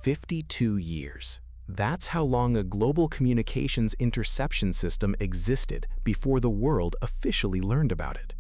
52 years. That's how long a global communications interception system existed before the world officially learned about it.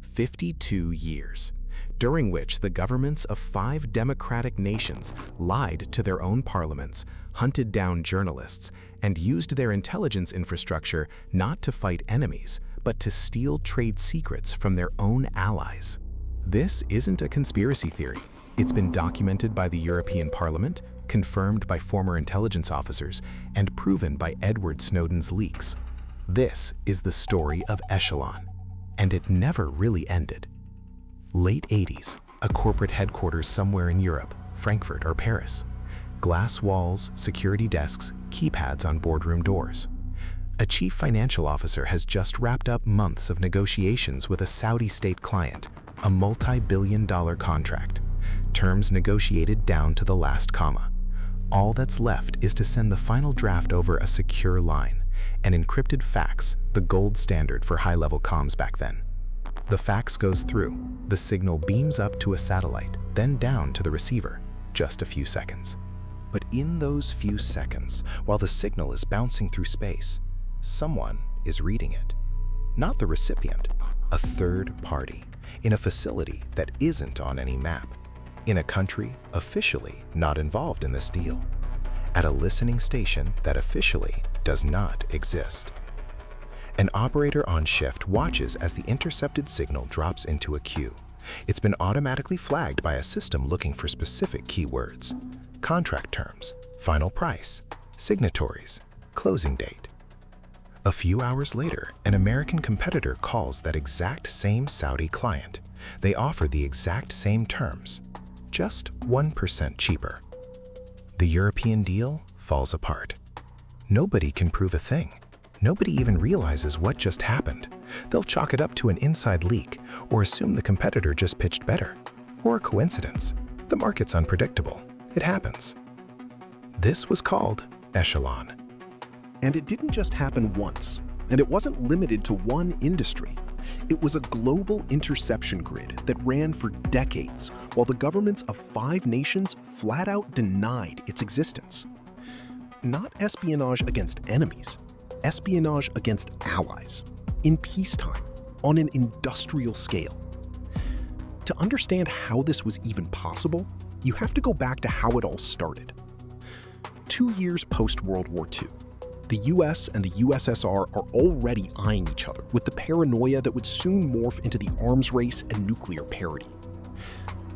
52 years, during which the governments of 5 democratic nations lied to their own parliaments, hunted down journalists, and used their intelligence infrastructure not to fight enemies, but to steal trade secrets from their own allies. This isn't a conspiracy theory. It's been documented by the European Parliament, confirmed by former intelligence officers, and proven by Edward Snowden's leaks. This is the story of Echelon, and it never really ended. Late 80s, a corporate headquarters somewhere in Europe, Frankfurt or Paris. Glass walls, security desks, keypads on boardroom doors. A chief financial officer has just wrapped up months of negotiations with a Saudi state client, a multi-billion-dollar contract. Terms negotiated down to the last comma. All that's left is to send the final draft over a secure line, an encrypted fax, the gold standard for high-level comms back then. The fax goes through, the signal beams up to a satellite, then down to the receiver, just a few seconds. But in those few seconds, while the signal is bouncing through space, someone is reading it. Not the recipient, a third party, in a facility that isn't on any map, in a country officially not involved in this deal, at a listening station that officially does not exist. An operator on shift watches as the intercepted signal drops into a queue. It's been automatically flagged by a system looking for specific keywords: contract terms, final price, signatories, closing date. A few hours later, an American competitor calls that exact same Saudi client. They offer the exact same terms, just 1% cheaper. The European deal falls apart. Nobody can prove a thing. Nobody even realizes what just happened. They'll chalk it up to an inside leak or assume the competitor just pitched better. Or a coincidence. The market's unpredictable. It happens. This was called Echelon. And it didn't just happen once, and it wasn't limited to one industry. It was a global interception grid that ran for decades, while the governments of 5 nations flat out denied its existence. Not espionage against enemies, espionage against allies, in peacetime, on an industrial scale. To understand how this was even possible, you have to go back to how it all started. 2 years post-World War II, the US and the USSR are already eyeing each other with the paranoia that would soon morph into the arms race and nuclear parity.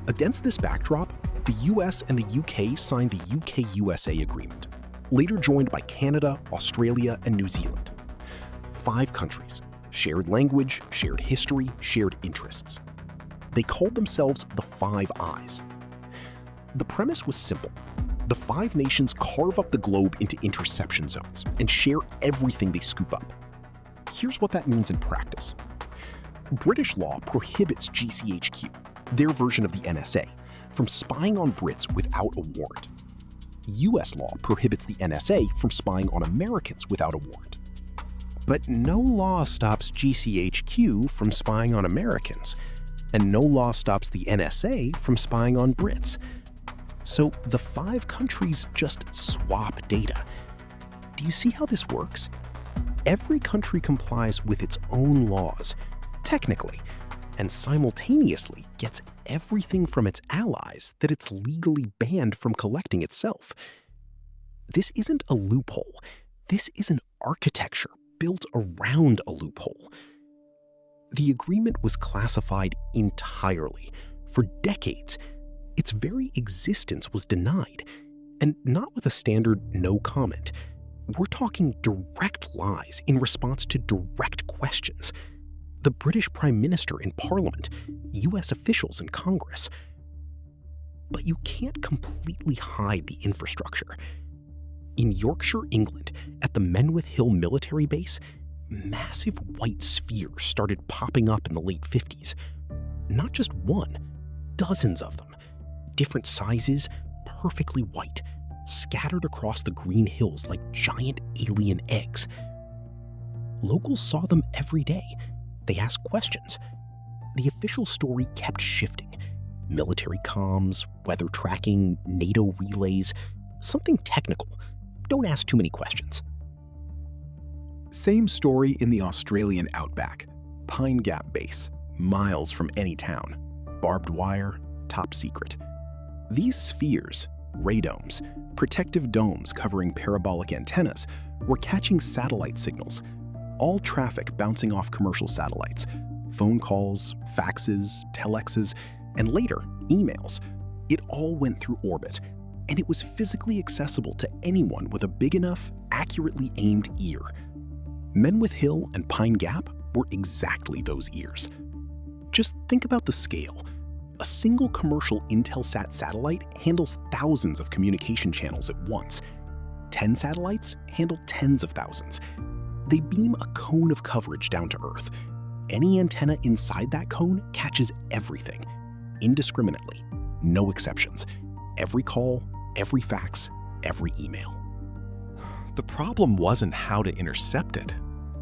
Against this backdrop, the US and the UK signed the UKUSA agreement, later joined by Canada, Australia, and New Zealand. 5 countries, shared language, shared history, shared interests. They called themselves the Five Eyes. The premise was simple. The 5 nations carve up the globe into interception zones and share everything they scoop up. Here's what that means in practice. British law prohibits GCHQ, their version of the NSA, from spying on Brits without a warrant. US law prohibits the NSA from spying on Americans without a warrant. But no law stops GCHQ from spying on Americans, and no law stops the NSA from spying on Brits. So the 5 countries just swap data. Do you see how this works? Every country complies with its own laws, technically, and simultaneously gets everything from its allies that it's legally banned from collecting itself. This isn't a loophole. This is an architecture built around a loophole. The agreement was classified entirely. For decades, its very existence was denied, and not with a standard no comment. We're talking direct lies in response to direct questions. The British Prime Minister in Parliament, US officials in Congress. But you can't completely hide the infrastructure. In Yorkshire, England, at the Menwith Hill military base, massive white spheres started popping up in the late 50s. Not just one, dozens of them. Different sizes, perfectly white, scattered across the green hills like giant alien eggs. Locals saw them every day. They asked questions. The official story kept shifting. Military comms, weather tracking, NATO relays, something technical. Don't ask too many questions. Same story in the Australian outback. Pine Gap Base, miles from any town. Barbed wire, top secret. These spheres, radomes, protective domes covering parabolic antennas, were catching satellite signals. All traffic bouncing off commercial satellites. Phone calls, faxes, telexes, and later, emails. It all went through orbit, and it was physically accessible to anyone with a big enough, accurately aimed ear. Menwith Hill and Pine Gap were exactly those ears. Just think about the scale. A single commercial Intelsat satellite handles thousands of communication channels at once. 10 satellites handle tens of thousands. They beam a cone of coverage down to Earth. Any antenna inside that cone catches everything, indiscriminately, no exceptions. Every call, every fax, every email. The problem wasn't how to intercept it.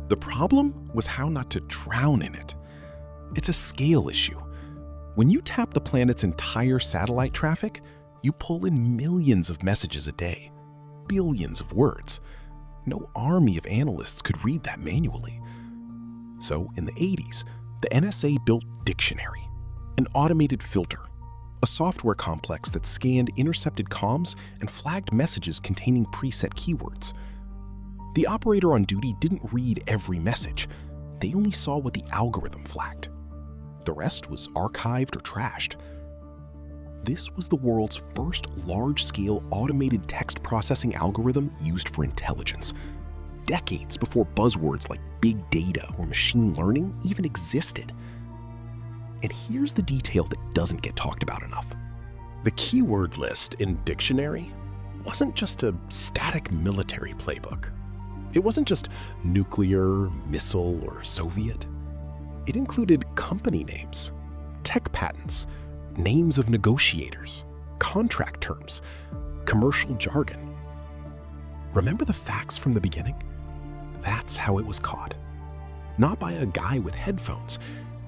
The problem was how not to drown in it. It's a scale issue. When you tap the planet's entire satellite traffic, you pull in millions of messages a day, billions of words. No army of analysts could read that manually. So in the 80s, the NSA built Dictionary, an automated filter, a software complex that scanned intercepted comms and flagged messages containing preset keywords. The operator on duty didn't read every message. They only saw what the algorithm flagged. The rest was archived or trashed. This was the world's first large-scale automated text processing algorithm used for intelligence, decades before buzzwords like big data or machine learning even existed. And here's the detail that doesn't get talked about enough. The keyword list in Dictionary wasn't just a static military playbook. It wasn't just nuclear, missile, or Soviet. It included company names, tech patents, names of negotiators, contract terms, commercial jargon. Remember the facts from the beginning? That's how it was caught. Not by a guy with headphones,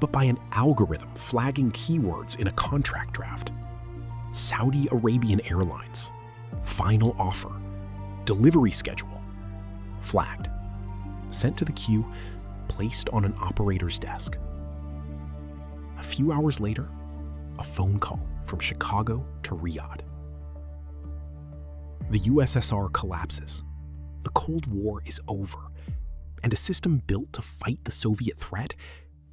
but by an algorithm flagging keywords in a contract draft. Saudi Arabian Airlines, final offer, delivery schedule, flagged, sent to the queue, placed on an operator's desk. A few hours later, a phone call from Chicago to Riyadh. The USSR collapses. The Cold War is over, and a system built to fight the Soviet threat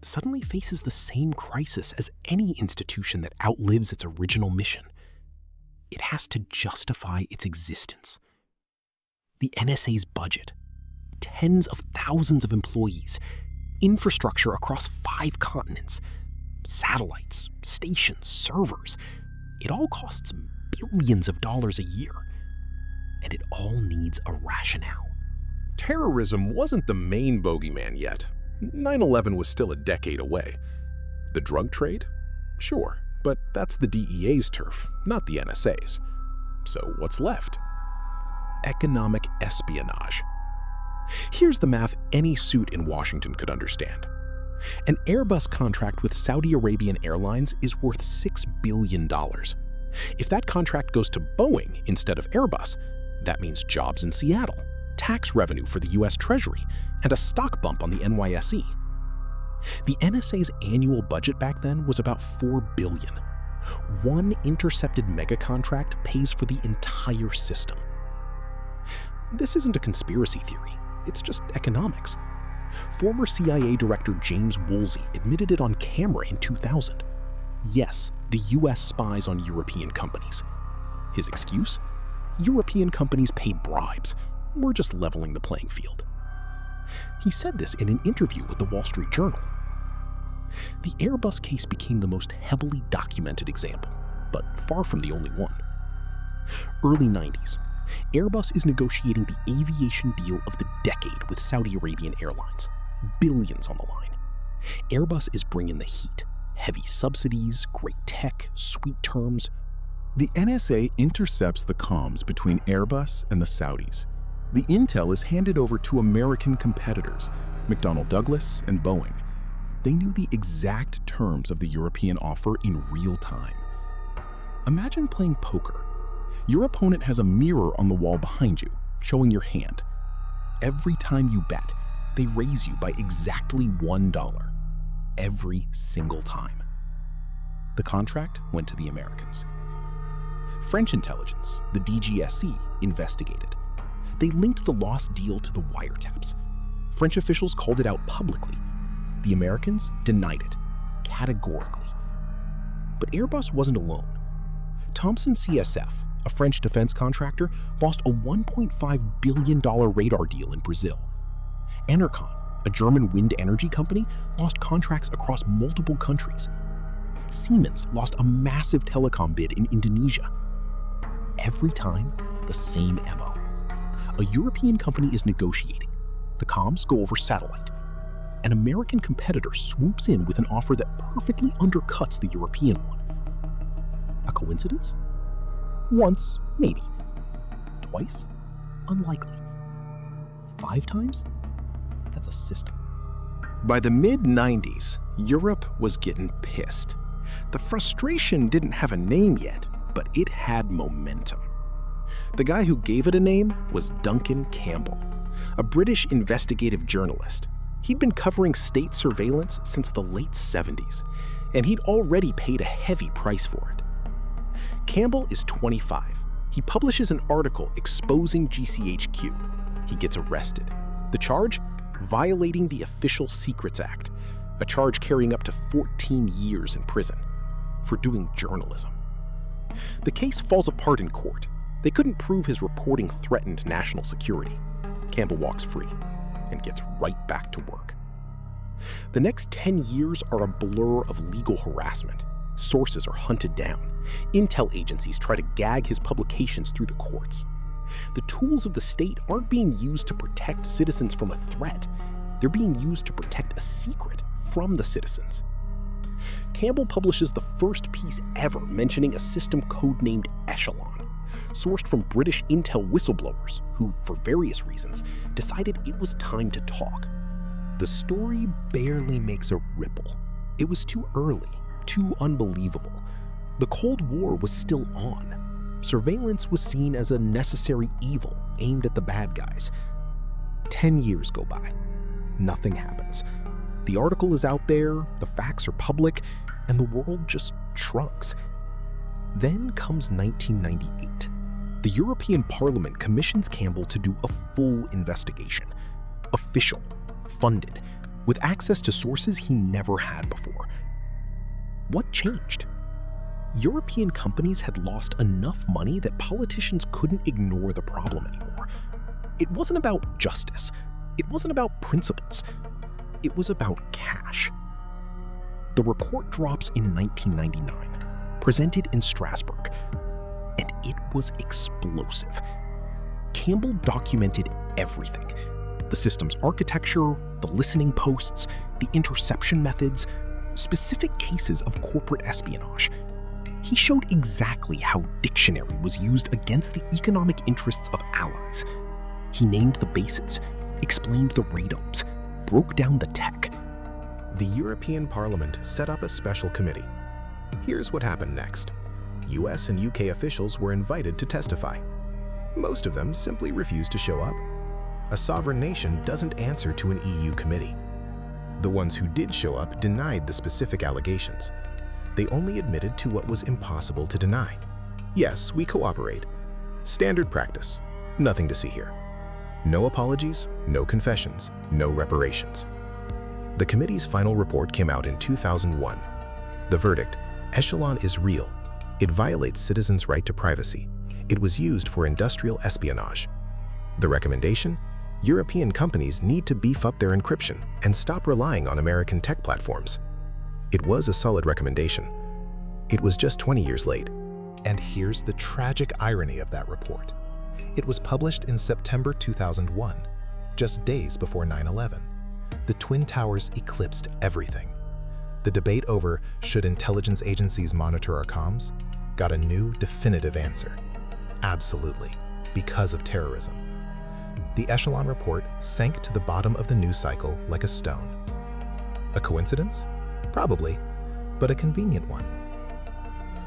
suddenly faces the same crisis as any institution that outlives its original mission. It has to justify its existence. The NSA's budget, tens of thousands of employees, infrastructure across 5 continents, satellites, stations, servers. It all costs billions of dollars a year. And it all needs a rationale. Terrorism wasn't the main bogeyman yet. 9/11 was still a decade away. The drug trade? Sure, but that's the DEA's turf, not the NSA's. So what's left? Economic espionage. Here's the math any suit in Washington could understand. An Airbus contract with Saudi Arabian Airlines is worth $6 billion. If that contract goes to Boeing instead of Airbus, that means jobs in Seattle, tax revenue for the US Treasury, and a stock bump on the NYSE. The NSA's annual budget back then was about $4 billion. One intercepted mega contract pays for the entire system. This isn't a conspiracy theory, it's just economics. Former CIA Director James Woolsey admitted it on camera in 2000. Yes, the US spies on European companies. His excuse? European companies pay bribes. We're just leveling the playing field. He said this in an interview with the Wall Street Journal. The Airbus case became the most heavily documented example, but far from the only one. Early 90s, Airbus is negotiating the aviation deal of the decade with Saudi Arabian Airlines. Billions on the line. Airbus is bringing the heat. Heavy subsidies, great tech, sweet terms. The NSA intercepts the comms between Airbus and the Saudis. The intel is handed over to American competitors, McDonnell Douglas and Boeing. They knew the exact terms of the European offer in real time. Imagine playing poker. Your opponent has a mirror on the wall behind you, showing your hand. Every time you bet, they raise you by exactly $1. Every single time. The contract went to the Americans. French intelligence, the DGSE, investigated. They linked the lost deal to the wiretaps. French officials called it out publicly. The Americans denied it, categorically. But Airbus wasn't alone. Thomson CSF, a French defense contractor, lost a $1.5 billion radar deal in Brazil. Enercon, a German wind energy company, lost contracts across multiple countries. Siemens lost a massive telecom bid in Indonesia. Every time, the same MO. A European company is negotiating. The comms go over satellite. An American competitor swoops in with an offer that perfectly undercuts the European one. A coincidence? Once, maybe. Twice? Unlikely. 5 times? That's a system. By the mid-90s, Europe was getting pissed. The frustration didn't have a name yet, but it had momentum. The guy who gave it a name was Duncan Campbell, a British investigative journalist. He'd been covering state surveillance since the late 70s, and he'd already paid a heavy price for it. Campbell is 25. He publishes an article exposing GCHQ. He gets arrested. The charge? Violating the Official Secrets Act, a charge carrying up to 14 years in prison for doing journalism. The case falls apart in court. They couldn't prove his reporting threatened national security. Campbell walks free and gets right back to work. The next 10 years are a blur of legal harassment. Sources are hunted down. Intel agencies try to gag his publications through the courts. The tools of the state aren't being used to protect citizens from a threat. They're being used to protect a secret from the citizens. Campbell publishes the first piece ever mentioning a system codenamed Echelon, sourced from British Intel whistleblowers who, for various reasons, decided it was time to talk. The story barely makes a ripple. It was too early, too unbelievable. The Cold War was still on. Surveillance was seen as a necessary evil aimed at the bad guys. 10 years go by. Nothing happens. The article is out there, the facts are public, and the world just shrugs. Then comes 1998. The European Parliament commissions Campbell to do a full investigation. Official, funded, with access to sources he never had before. What changed? European companies had lost enough money that politicians couldn't ignore the problem anymore. It wasn't about justice. It wasn't about principles. It was about cash. The report drops in 1999, presented in Strasbourg, and it was explosive. Campbell documented everything: the system's architecture, the listening posts, the interception methods, specific cases of corporate espionage. He showed exactly how dictionary was used against the economic interests of allies. He named the bases, explained the radomes, broke down the tech. The European Parliament set up a special committee. Here's what happened next. US and UK officials were invited to testify. Most of them simply refused to show up. A sovereign nation doesn't answer to an EU committee. The ones who did show up denied the specific allegations. They only admitted to what was impossible to deny. Yes, we cooperate. Standard practice. Nothing to see here. No apologies, no confessions, no reparations. The committee's final report came out in 2001. The verdict: Echelon is real. It violates citizens' right to privacy. It was used for industrial espionage. The recommendation: European companies need to beef up their encryption and stop relying on American tech platforms. It was a solid recommendation. It was just 20 years late. And here's the tragic irony of that report. It was published in September 2001, just days before 9/11. The Twin Towers eclipsed everything. The debate over should intelligence agencies monitor our comms got a new definitive answer. Absolutely, because of terrorism. The Echelon report sank to the bottom of the news cycle like a stone. A coincidence? Probably, but a convenient one.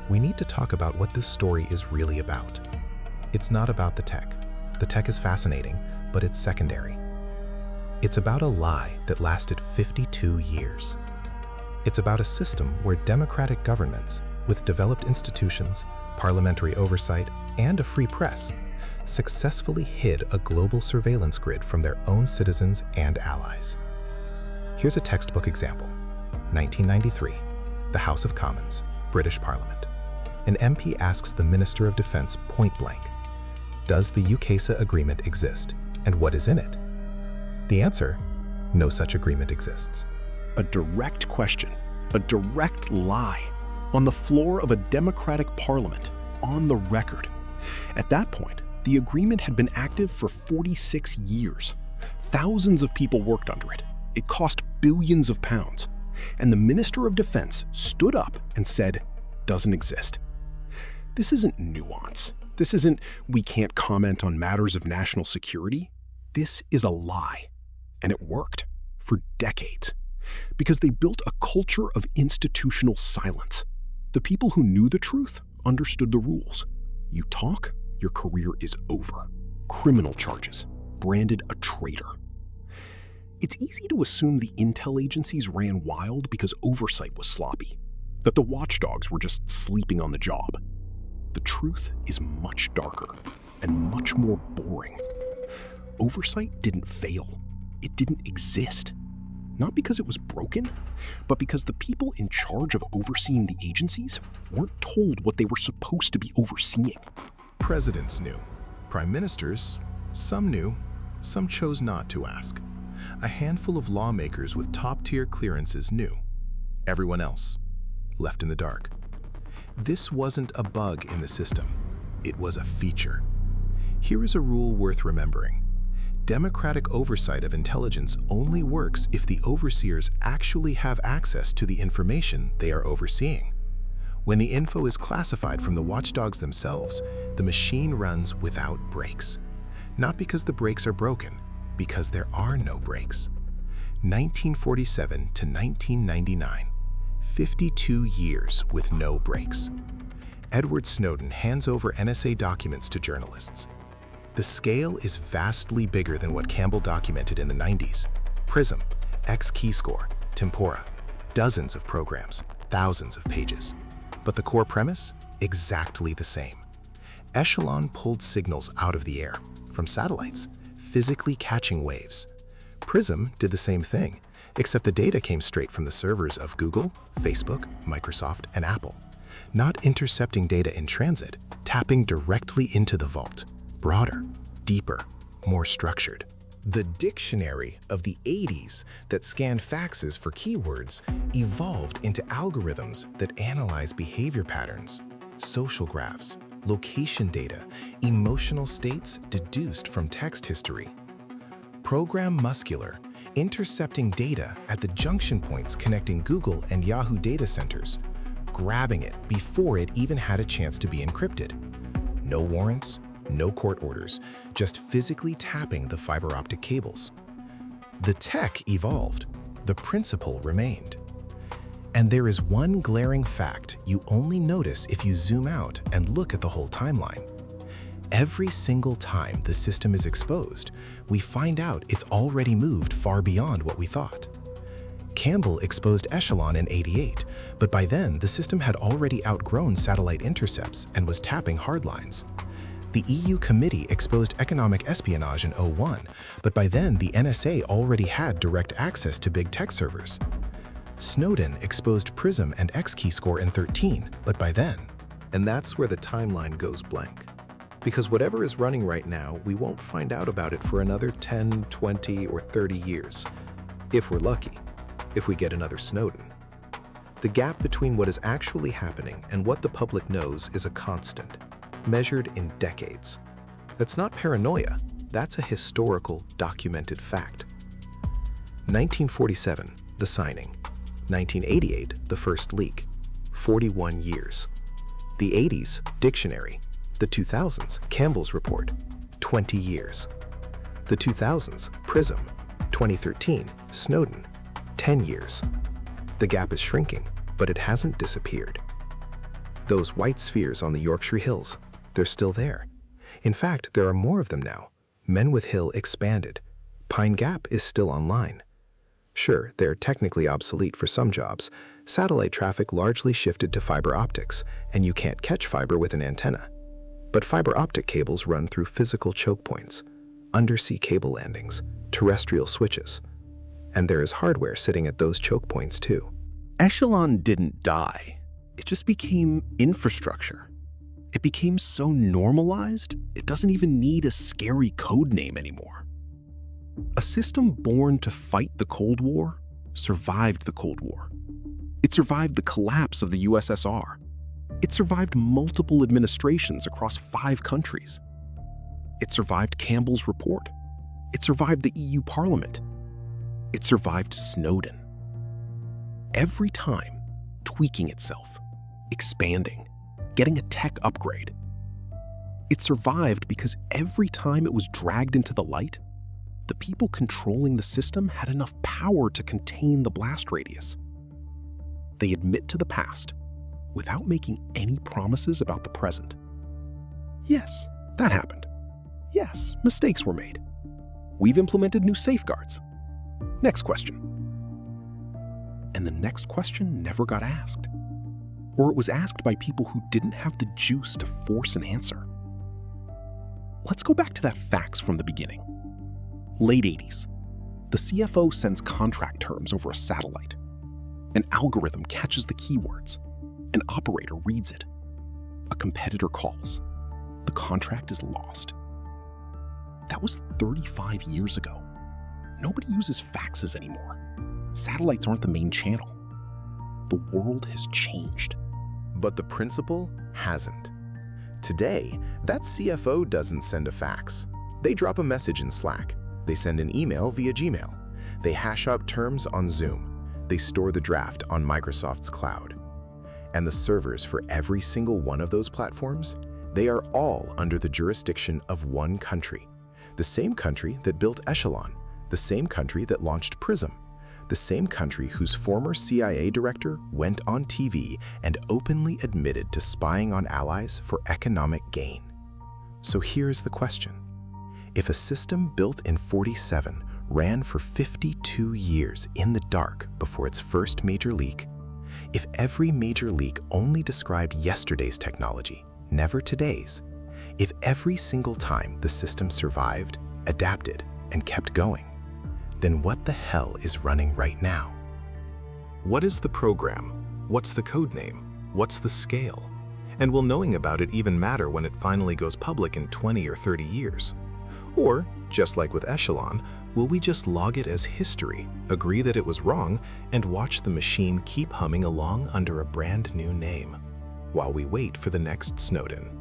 we need to talk about what this story is really about. It's not about the tech. The tech is fascinating, but it's secondary. It's about a lie that lasted 52 years. It's about a system where democratic governments, with developed institutions, parliamentary oversight, and a free press, successfully hid a global surveillance grid from their own citizens and allies. Here's a textbook example. 1993, the House of Commons, British Parliament. An MP asks the Minister of Defense point blank, "Does the UKUSA agreement exist, and what is in it?" The answer, no such agreement exists. A direct question, a direct lie, on the floor of a democratic parliament, on the record. At that point, the agreement had been active for 46 years. Thousands of people worked under it. It cost billions of pounds. And the Minister of Defense stood up and said, "Doesn't exist." This isn't nuance. This isn't, "We can't comment on matters of national security." This is a lie. And it worked for decades. Because they built a culture of institutional silence. The people who knew the truth understood the rules. You talk, your career is over. Criminal charges, branded a traitor. It's easy to assume the intel agencies ran wild because oversight was sloppy, that the watchdogs were just sleeping on the job. The truth is much darker and much more boring. Oversight didn't fail. It didn't exist. Not because it was broken, but because the people in charge of overseeing the agencies weren't told what they were supposed to be overseeing. Presidents knew. Prime ministers, some knew, some chose not to ask. A handful of lawmakers with top-tier clearances knew. Everyone else, left in the dark. This wasn't a bug in the system. It was a feature. Here is a rule worth remembering. Democratic oversight of intelligence only works if the overseers actually have access to the information they are overseeing. When the info is classified from the watchdogs themselves, the machine runs without brakes. Not because the brakes are broken, because there are no brakes. 1947 to 1999, 52 years with no brakes. Edward Snowden hands over NSA documents to journalists. The scale is vastly bigger than what Campbell documented in the 90s. Prism, X-Keyscore, Tempora, dozens of programs, thousands of pages. But the core premise? Exactly the same. Echelon pulled signals out of the air, from satellites, physically catching waves. Prism did the same thing, except the data came straight from the servers of Google, Facebook, Microsoft, and Apple. Not intercepting data in transit, tapping directly into the vault. Broader, deeper, more structured. The dictionary of the 80s that scanned faxes for keywords evolved into algorithms that analyze behavior patterns, social graphs, location data, emotional states deduced from text history. Program Muscular, intercepting data at the junction points connecting Google and Yahoo data centers, grabbing it before it even had a chance to be encrypted. No warrants, no court orders, just physically tapping the fiber optic cables. The tech evolved, the principle remained. And there is one glaring fact you only notice if you zoom out and look at the whole timeline. Every single time the system is exposed, we find out it's already moved far beyond what we thought. Campbell exposed Echelon in '88, but by then the system had already outgrown satellite intercepts and was tapping hardlines. The EU Committee exposed economic espionage in '01, but by then the NSA already had direct access to big tech servers. Snowden exposed Prism and X-Keyscore in '13, but by then. And that's where the timeline goes blank. Because whatever is running right now, we won't find out about it for another 10, 20, or 30 years. If we're lucky. If we get another Snowden. The gap between what is actually happening and what the public knows is a constant, measured in decades. That's not paranoia, that's a historical, documented fact. 1947, the signing. 1988, the first leak. 41 years. The 80s, dictionary. The 2000s, Campbell's report. 20 years. The 2000s, Prism. 2013, Snowden. 10 years. The gap is shrinking, but it hasn't disappeared. Those white spheres on the Yorkshire Hills, they're still there. In fact, there are more of them now. Menwith Hill expanded. Pine Gap is still online. Sure, they're technically obsolete for some jobs. Satellite traffic largely shifted to fiber optics, and you can't catch fiber with an antenna. But fiber optic cables run through physical choke points, undersea cable landings, terrestrial switches. And there is hardware sitting at those choke points too. Echelon didn't die. It just became infrastructure. It became so normalized, it doesn't even need a scary code name anymore. A system born to fight the Cold War survived the Cold War. It survived the collapse of the USSR. It survived multiple administrations across 5 countries. It survived Campbell's report. It survived the EU Parliament. It survived Snowden. Every time, tweaking itself, expanding, getting a tech upgrade. It survived because every time it was dragged into the light, the people controlling the system had enough power to contain the blast radius. They admit to the past without making any promises about the present. Yes, that happened. Yes, mistakes were made. We've implemented new safeguards. Next question. And the next question never got asked. Or it was asked by people who didn't have the juice to force an answer. Let's go back to that fax from the beginning. Late 80s. The CFO sends contract terms over a satellite. An algorithm catches the keywords. An operator reads it. A competitor calls. The contract is lost. That was 35 years ago. Nobody uses faxes anymore. Satellites aren't the main channel. The world has changed. But the principle hasn't. Today, that CFO doesn't send a fax. They drop a message in Slack. They send an email via Gmail. They hash out terms on Zoom. They store the draft on Microsoft's cloud. And the servers for every single one of those platforms, they are all under the jurisdiction of one country. The same country that built Echelon, the same country that launched Prism, the same country whose former CIA director went on TV and openly admitted to spying on allies for economic gain. So here's the question. If a system built in '47 ran for 52 years in the dark before its first major leak, if every major leak only described yesterday's technology, never today's, if every single time the system survived, adapted, and kept going, then what the hell is running right now? What is the program? What's the code name? What's the scale? And will knowing about it even matter when it finally goes public in 20 or 30 years? Or, just like with Echelon, will we just log it as history, agree that it was wrong, and watch the machine keep humming along under a brand new name, while we wait for the next Snowden?